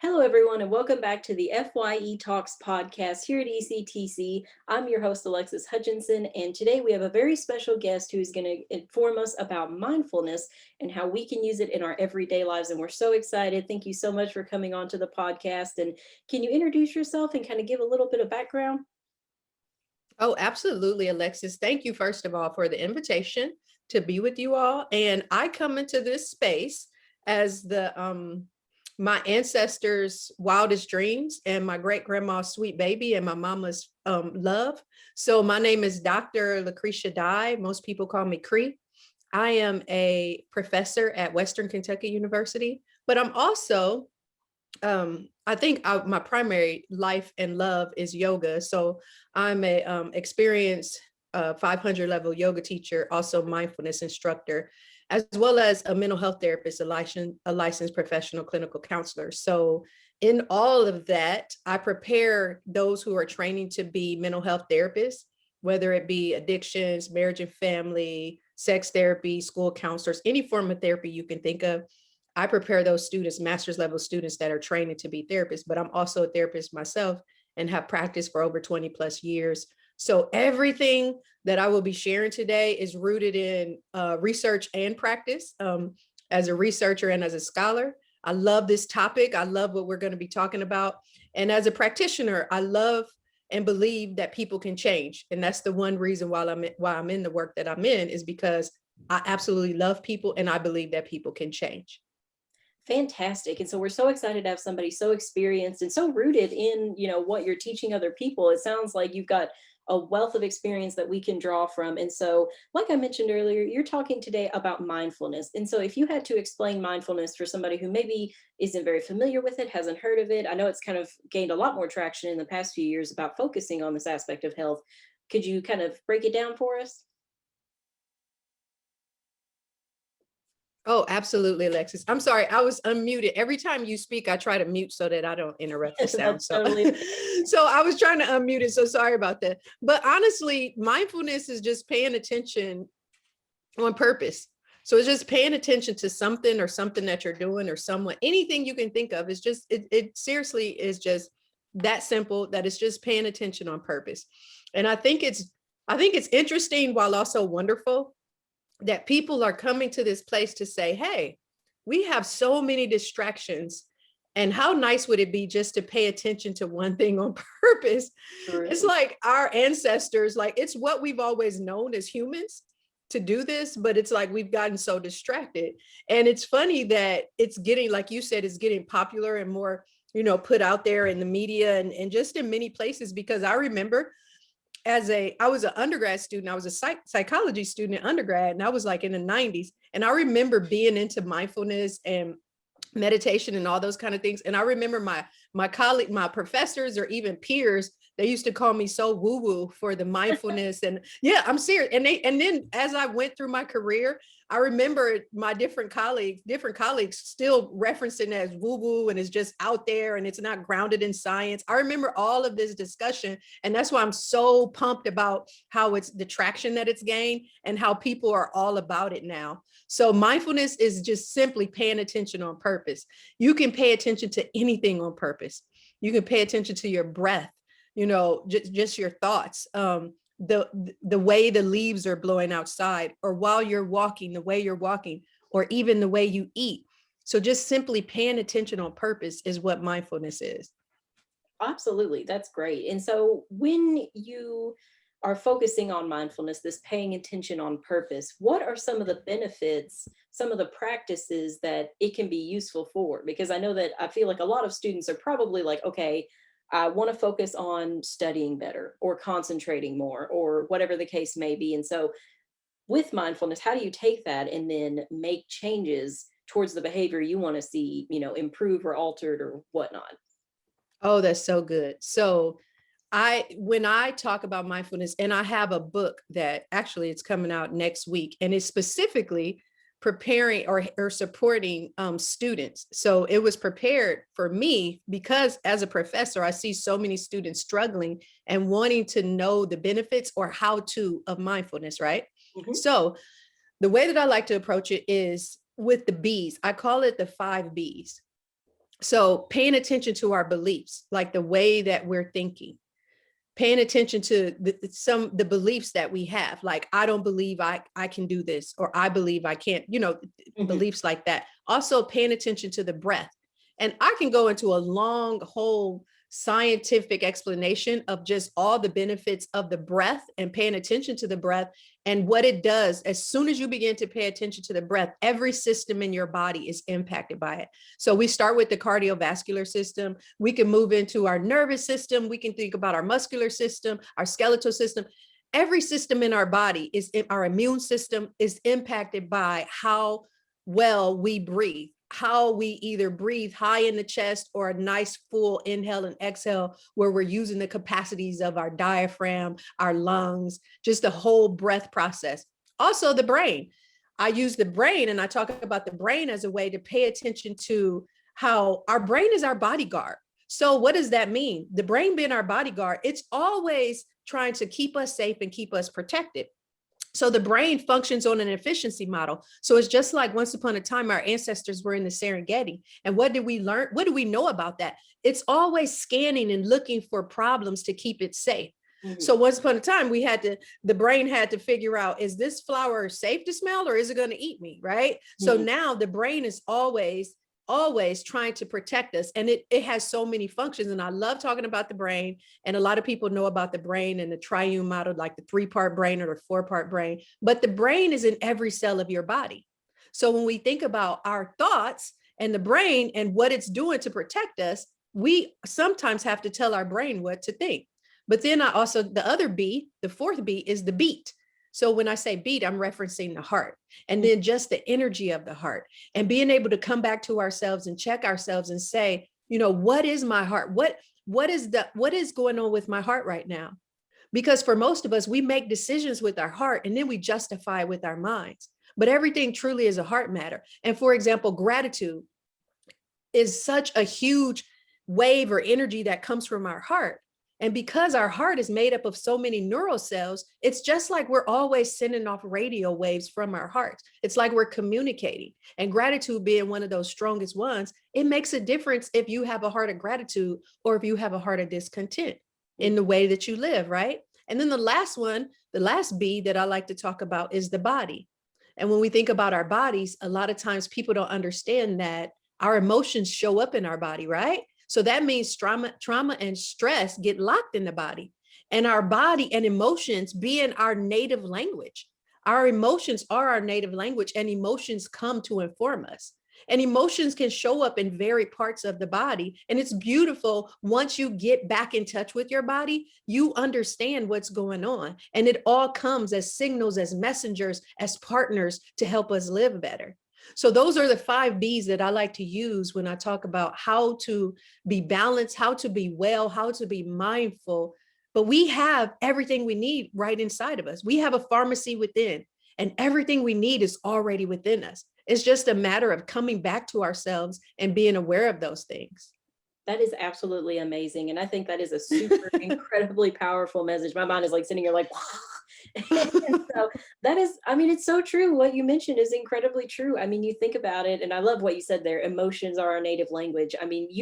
Hello, everyone, and welcome back to the FYE Talks podcast here at ECTC. I'm your host, Alexis Hutchinson, and today we have a very special guest who's going to inform us about mindfulness and how we can use it in our everyday lives. And we're so excited. Thank you so much for coming on to the podcast. And can you introduce yourself and kind of give a little bit of background? Oh, absolutely, Alexis. Thank you, first of all, for the invitation to be with you all. And I come into this space as the my ancestors' wildest dreams and my great grandma's sweet baby and my mama's love. So my name is Dr. Lucretia Dye. Most people call me Cree. I am a professor at Western Kentucky University, but I'm also I think my primary life and love is yoga. So I'm a experienced 500 level yoga teacher, also mindfulness instructor, as well as a mental health therapist, a licensed professional clinical counselor. So in all of that, I prepare those who are training to be mental health therapists, whether it be addictions, marriage and family, sex therapy, school counselors, any form of therapy you can think of. I prepare those students, master's level students that are training to be therapists, but I'm also a therapist myself and have practiced for over 20 plus years. So everything that I will be sharing today is rooted in research and practice. As a researcher and as a scholar, I love this topic. I love what we're going to be talking about. And as a practitioner, I love and believe that people can change. And that's the one reason why I'm in the work that I'm in, is because I absolutely love people and I believe that people can change. Fantastic. And so we're so excited to have somebody so experienced and so rooted in, what you're teaching other people. It sounds like you've got a wealth of experience that we can draw from. And so, like I mentioned earlier, you're talking today about mindfulness. And so if you had to explain mindfulness for somebody who maybe isn't very familiar with it, hasn't heard of it, I know it's kind of gained a lot more traction in the past few years about focusing on this aspect of health. Could you kind of break it down for us? Oh, absolutely, Alexis. I'm sorry, I was unmuted. Every time you speak, I try to mute so that I don't interrupt the sound. That's So, totally so I was trying to unmute it. So sorry about that. But honestly, mindfulness is just paying attention on purpose. So it's just paying attention to something or something that you're doing or someone, anything you can think of. Is just, it seriously is just that simple, that it's just paying attention on purpose. And I think it's interesting while also wonderful that people are coming to this place to say, hey, we have so many distractions. And how nice would it be just to pay attention to one thing on purpose? It's true. like our ancestors, like it's what we've always known as humans to do this, but it's like we've gotten so distracted. And it's funny that it's getting, like you said, it's getting popular and more, put out there in the media and just in many places, because I remember I was an undergrad student. I was a psychology student in undergrad, and I was like in the 90s. And I remember being into mindfulness and meditation and all those kind of things. And I remember my colleague, my professors, or even peers, they used to call me so woo-woo for the mindfulness. And yeah, I'm serious. And then as I went through my career, I remember my different colleagues still referencing as woo-woo and it's just out there and it's not grounded in science. I remember all of this discussion. And that's why I'm so pumped about how it's the traction that it's gained and how people are all about it now. So mindfulness is just simply paying attention on purpose. You can pay attention to anything on purpose. You can pay attention to your breath, just your thoughts, the way the leaves are blowing outside, or while you're walking, the way you're walking, or even the way you eat. So just simply paying attention on purpose is what mindfulness is. Absolutely. That's great. And so when you are focusing on mindfulness, this paying attention on purpose, what are some of the benefits, some of the practices that it can be useful for? Because I know that I feel like a lot of students are probably like, okay, I want to focus on studying better or concentrating more or whatever the case may be. And so with mindfulness, how do you take that and then make changes towards the behavior you want to see, improve or altered or whatnot? Oh, that's so good. So when I talk about mindfulness, and I have a book that actually it's coming out next week, and it's specifically preparing or supporting students. So it was prepared for me because as a professor, I see so many students struggling and wanting to know the benefits or how to of mindfulness, right? Mhm. So the way that I like to approach it is with the B's. I call it the 5 B's. So paying attention to our beliefs, like the way that we're thinking, paying attention to the beliefs that we have, like I don't believe I can do this, or I believe I can't, Mhm. beliefs like that. Also paying attention to the breath. And I can go into a long whole scientific explanation of just all the benefits of the breath and paying attention to the breath and what it does. As soon as you begin to pay attention to the breath, every system in your body is impacted by it. So we start with the cardiovascular system. We can move into our nervous system. We can think about our muscular system, our skeletal system. Every system in our body our immune system is impacted by how well we breathe, how we either breathe high in the chest or a nice full inhale and exhale where we're using the capacities of our diaphragm, our lungs, just the whole breath process. Also the brain. I use the brain and I talk about the brain as a way to pay attention to how our brain is our bodyguard. So what does that mean? The brain being our bodyguard, it's always trying to keep us safe and keep us protected. So the brain functions on an efficiency model. So it's just like once upon a time, our ancestors were in the Serengeti. And what did we learn? What do we know about that? It's always scanning and looking for problems to keep it safe. Mhm. So once upon a time, the brain had to figure out, is this flower safe to smell or is it going to eat me? Right. So Mhm. now the brain is always trying to protect us. And it has so many functions. And I love talking about the brain. And a lot of people know about the brain and the triune model, like the 3-part brain or the 4-part brain. But the brain is in every cell of your body. So when we think about our thoughts and the brain and what it's doing to protect us, we sometimes have to tell our brain what to think. But then the other B, the fourth B is the beat. So when I say beat, I'm referencing the heart and then just the energy of the heart and being able to come back to ourselves and check ourselves and say, what is my heart? What is going on with my heart right now? Because for most of us, we make decisions with our heart and then we justify it with our minds. But everything truly is a heart matter. And for example, gratitude is such a huge wave or energy that comes from our heart. And because our heart is made up of so many neural cells, it's just like we're always sending off radio waves from our hearts. It's like we're communicating. And gratitude being one of those strongest ones, it makes a difference if you have a heart of gratitude or if you have a heart of discontent in the way that you live, right? And then the last B that I like to talk about is the body. And when we think about our bodies, a lot of times people don't understand that our emotions show up in our body, right? So that means trauma and stress get locked in the body. And our body and emotions being our native language. Our emotions are our native language, and emotions come to inform us. And emotions can show up in varied parts of the body. And it's beautiful once you get back in touch with your body, you understand what's going on. And it all comes as signals, as messengers, as partners to help us live better. So those are the 5 B's that I like to use when I talk about how to be balanced, how to be well, how to be mindful. But we have everything we need right inside of us. We have a pharmacy within, and everything we need is already within us. It's just a matter of coming back to ourselves and being aware of those things. That is absolutely amazing, and I think that is a super incredibly powerful message. My mind is, like, sitting here like, and so that is, I mean, it's so true. What you mentioned is incredibly true. I mean, you think about it, and I love what you said there, emotions are our native language. I mean, and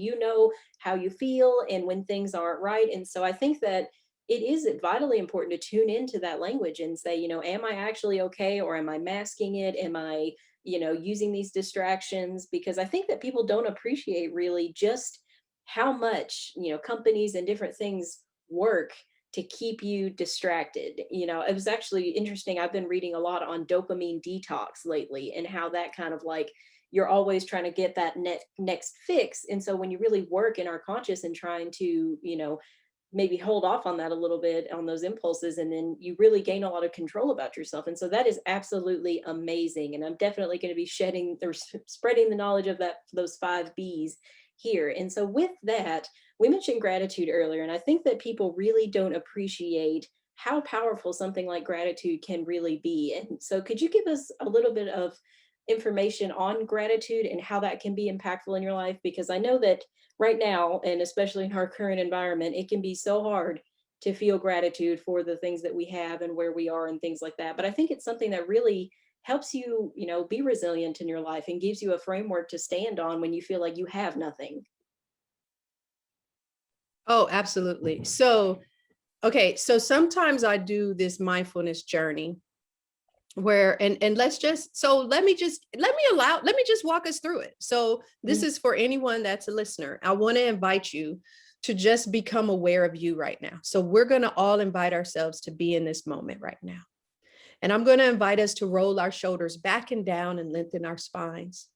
you know how you feel and when things aren't right, and so I think that it is vitally important to tune into that language and say, am I actually okay, or am I masking it? Am I using these distractions? Because I think that people don't appreciate really just how much, companies and different things work to keep you distracted. It was actually interesting. I've been reading a lot on dopamine detox lately and how that kind of like you're always trying to get that next fix. And so when you really work in our conscious and trying to, maybe hold off on that a little bit on those impulses, and then you really gain a lot of control about yourself. And so that is absolutely amazing, and I'm definitely going to be shedding or spreading the knowledge of those 5 B's here. And so with that, we mentioned gratitude earlier, and I think that people really don't appreciate how powerful something like gratitude can really be. And so could you give us a little bit of information on gratitude and how that can be impactful in your life? Because I know that right now, and especially in our current environment, it can be so hard to feel gratitude for the things that we have and where we are and things like that. But I think it's something that really helps you, be resilient in your life and gives you a framework to stand on when you feel like you have nothing. Oh, absolutely. So, okay, so sometimes I do this mindfulness journey where and let's just so let me just walk us through it. So this Mhm. is for anyone that's a listener. I want to invite you to just become aware of you right now. So we're going to all invite ourselves to be in this moment right now. And I'm going to invite us to roll our shoulders back and down and lengthen our spines,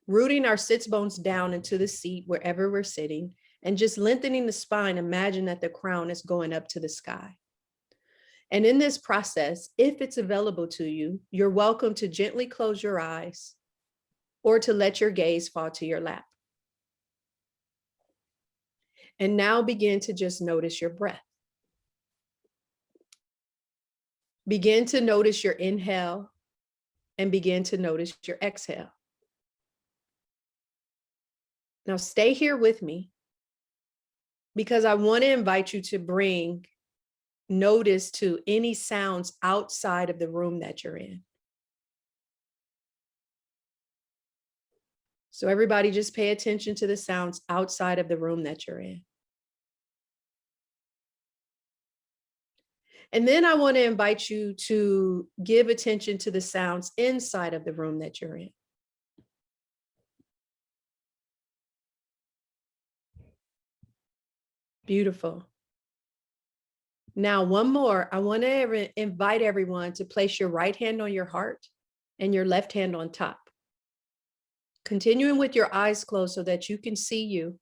rooting our sits bones down into the seat wherever we're sitting, and just lengthening the spine. Imagine that the crown is going up to the sky. And in this process, if it's available to you, you're welcome to gently close your eyes or to let your gaze fall to your lap. And now begin to just notice your breath. Begin to notice your inhale and begin to notice your exhale. Now stay here with me because I want to invite you to bring notice to any sounds outside of the room that you're in. So everybody just pay attention to the sounds outside of the room that you're in. And then I want to invite you to give attention to the sounds inside of the room that you're in. Beautiful. Now, one more. I want to invite everyone to place your right hand on your heart and your left hand on top. Continuing with your eyes closed so that you can see you.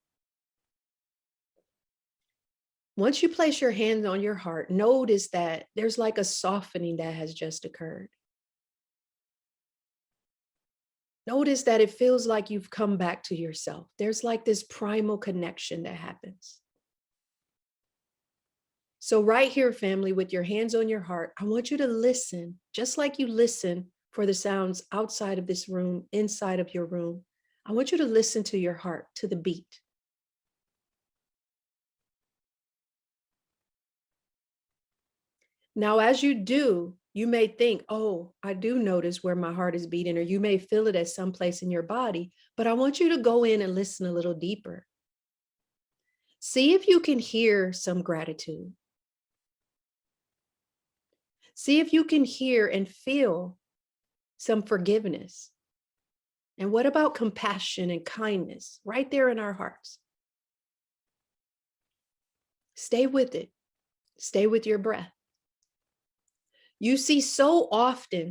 Once you place your hands on your heart, notice that there's like a softening that has just occurred. Notice that it feels like you've come back to yourself. There's like this primal connection that happens. So right here, family, with your hands on your heart, I want you to listen, just like you listen for the sounds outside of this room, inside of your room. I want you to listen to your heart, to the beat. Now, as you do, you may think, oh, I do notice where my heart is beating, or you may feel it at some place in your body, but I want you to go in and listen a little deeper. See if you can hear some gratitude. See if you can hear and feel some forgiveness. And what about compassion and kindness right there in our hearts? Stay with it. Stay with your breath. You see so often,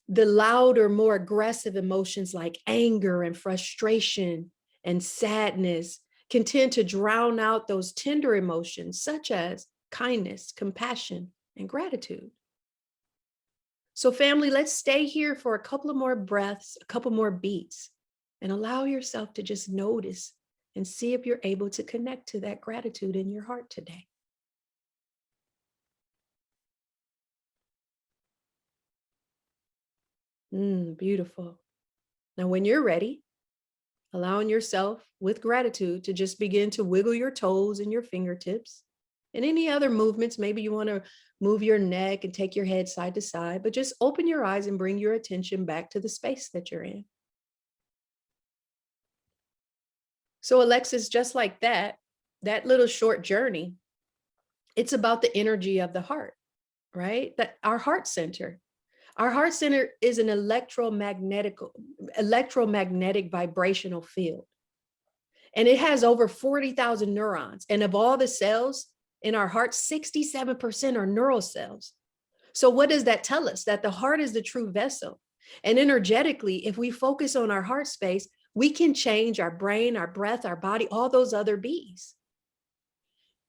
the louder, more aggressive emotions like anger and frustration and sadness can tend to drown out those tender emotions such as kindness, compassion, and gratitude. So family, let's stay here for a couple of more breaths, a couple more beats, and allow yourself to just notice and see if you're able to connect to that gratitude in your heart today. Beautiful. Now, when you're ready, allowing yourself with gratitude to just begin to wiggle your toes and your fingertips and any other movements. Maybe you want to move your neck and take your head side to side, but just open your eyes and bring your attention back to the space that you're in. So Alexis, just like that little short journey, it's about the energy of the heart, right? That our heart center. Our heart center is an electromagnetic vibrational field. And it has over 40,000 neurons. And of all the cells in our heart, 67% are neural cells. So what does that tell us? That the heart is the true vessel. And energetically, if we focus on our heart space, we can change our brain, our breath, our body, all those other bees.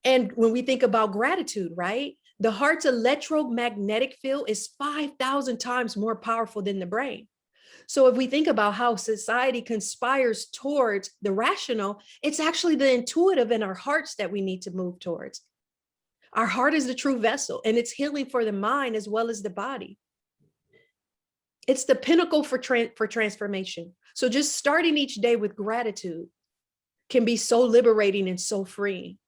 And when we think about gratitude, right? The heart's electromagnetic field is 5,000 times more powerful than the brain. So if we think about how society conspires towards the rational, it's actually the intuitive in our hearts that we need to move towards. Our heart is the true vessel, and it's healing for the mind as well as the body. It's the pinnacle for transformation. So just starting each day with gratitude can be so liberating and so freeing.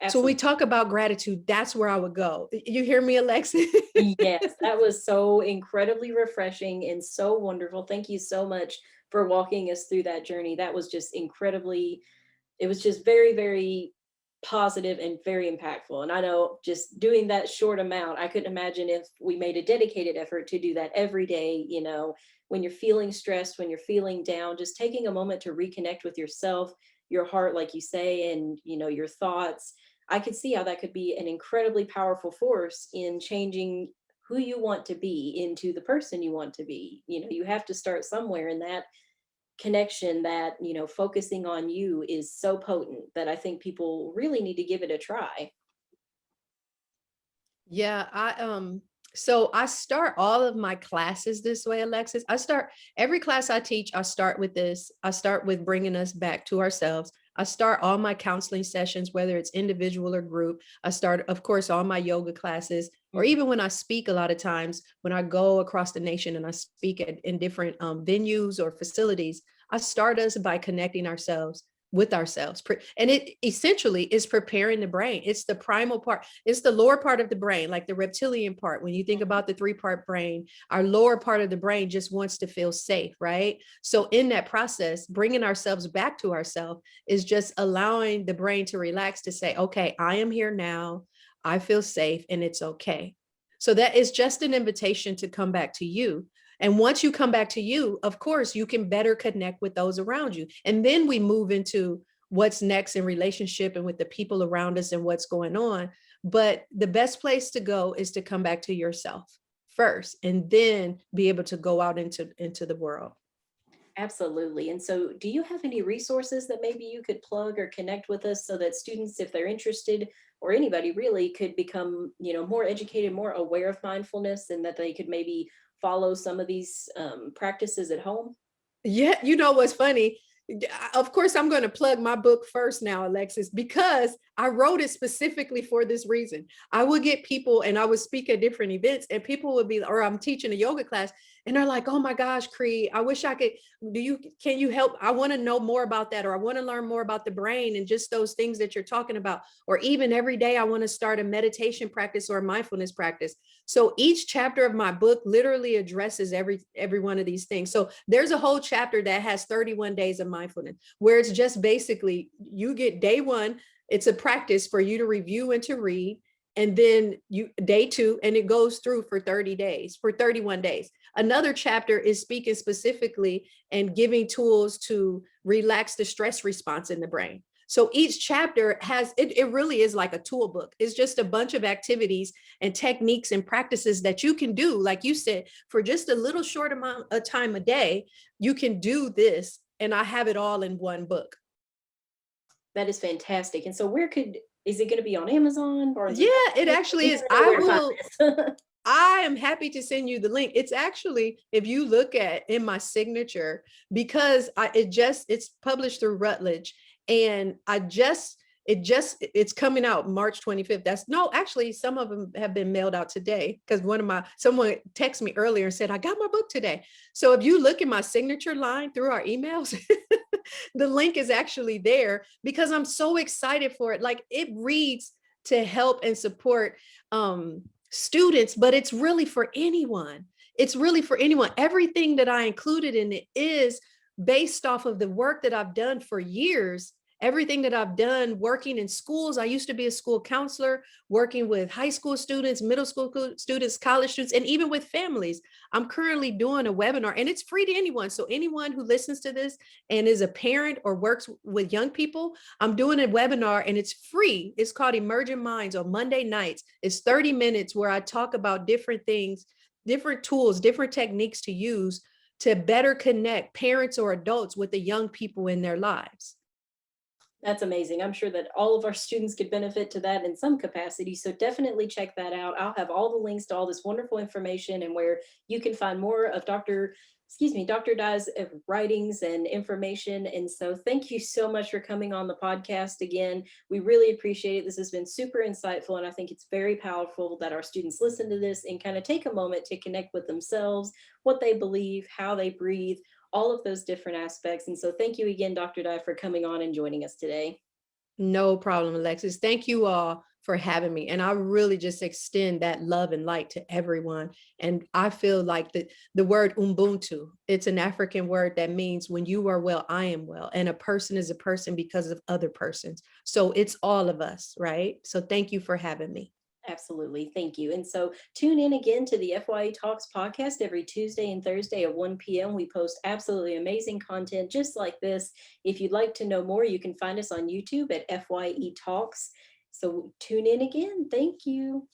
So we Absolutely. talk about gratitude. That's where I would go. You hear me, Alexis? Yes, that was so incredibly refreshing and so wonderful. Thank you so much for walking us through that journey. That was just incredibly, it was just very, very positive and very impactful. And I know just doing that short amount, I couldn't imagine if we made a dedicated effort to do that every day, when you're feeling stressed, when you're feeling down, just taking a moment to reconnect with yourself, your heart, like you say, and, your thoughts. I could see how that could be an incredibly powerful force in changing who you want to be into the person you want to be. You have to start somewhere, and that connection, that focusing on you is so potent that I think people really need to give it a try. Yeah, so I start all of my classes this way, Alexis. I start every class I teach, I start with this. I start with bringing us back to ourselves. I start all my counseling sessions, whether it's individual or group. I start, of course, all my yoga classes, or Mhm. even when I speak, a lot of times when I go across the nation and I speak in different venues or facilities, I start us by connecting ourselves with ourselves. And it essentially is preparing the brain. It's the primal part. It's the lower part of the brain, like the reptilian part. When you think about the three-part brain, our lower part of the brain just wants to feel safe, right? So in that process, bringing ourselves back to ourselves is just allowing the brain to relax, to say, okay, I am here now. I feel safe and it's okay. So that is just an invitation to come back to you. And once you come back to you, of course, you can better connect with those around you. And then we move into what's next in relationship and with the people around us and what's going on. But the best place to go is to come back to yourself first, and then be able to go out into the world. Absolutely. And so, do you have any resources that maybe you could plug or connect with us so that students, if they're interested, or anybody really, could become, more educated, more aware of mindfulness, and that they could maybe follow some of these practices at home? Yeah, you know what's funny? Of course, I'm going to plug my book first now, Alexis, because I wrote it specifically for this reason. I would get people and I would speak at different events, and people would be, or I'm teaching a yoga class, and they're like, oh my gosh, Cree, I wish I could. Can you help? I want to know more about that, or I want to learn more about the brain and just those things that you're talking about. Or even every day, I want to start a meditation practice or a mindfulness practice. So each chapter of my book literally addresses every one of these things. So there's a whole chapter that has 31 days of mindfulness, where it's just basically you get day one, it's a practice for you to review and to read. And then you day two, and it goes through for 30 days, for 31 days. Another chapter is speaking specifically and giving tools to relax the stress response in the brain. So each chapter has it really is like a tool book. It's just a bunch of activities and techniques and practices that you can do, like you said, for just a little short amount of time a day. You can do this, and I have it all in one book. That is fantastic. And so, is it going to be on Amazon, Barnes and Yeah, it Noble? actually We is. never know where to find this. I am happy to send you the link. It's actually, if you look at in my signature, because it's published through Routledge, and it's coming out March 25th. That's no, actually, some of them have been mailed out today, because someone texted me earlier and said, I got my book today. So if you look at my signature line through our emails, the link is actually there, because I'm so excited for it. Like, it reads to help and support students, but it's really for anyone. It's really for anyone. Everything that I included in it is based off of the work that I've done for years. Everything that I've done working in schools. I used to be a school counselor, working with high school students, middle school students, college students, and even with families. I'm currently doing a webinar, and it's free to anyone. So anyone who listens to this and is a parent or works with young people, I'm doing a webinar, and it's free. It's called Emerging Minds on Monday nights. It's 30 minutes where I talk about different things, different tools, different techniques to use to better connect parents or adults with the young people in their lives. That's amazing. I'm sure that all of our students could benefit to that in some capacity. So definitely check that out. I'll have all the links to all this wonderful information and where you can find more of Dr. Dai's writings and information. And so thank you so much for coming on the podcast again. We really appreciate it. This has been super insightful. And I think it's very powerful that our students listen to this and kind of take a moment to connect with themselves, what they believe, how they breathe, all of those different aspects. And so thank you again, Dr. Dye, for coming on and joining us today. No problem, Alexis. Thank you all for having me. And I really just extend that love and light to everyone. And I feel like the word Ubuntu, it's an African word that means when you are well, I am well. And a person is a person because of other persons. So it's all of us, right? So thank you for having me. Absolutely. Thank you. And so tune in again to the FYE Talks podcast every Tuesday and Thursday at 1 p.m. We post absolutely amazing content just like this. If you'd like to know more, you can find us on YouTube at FYE Talks. So tune in again. Thank you.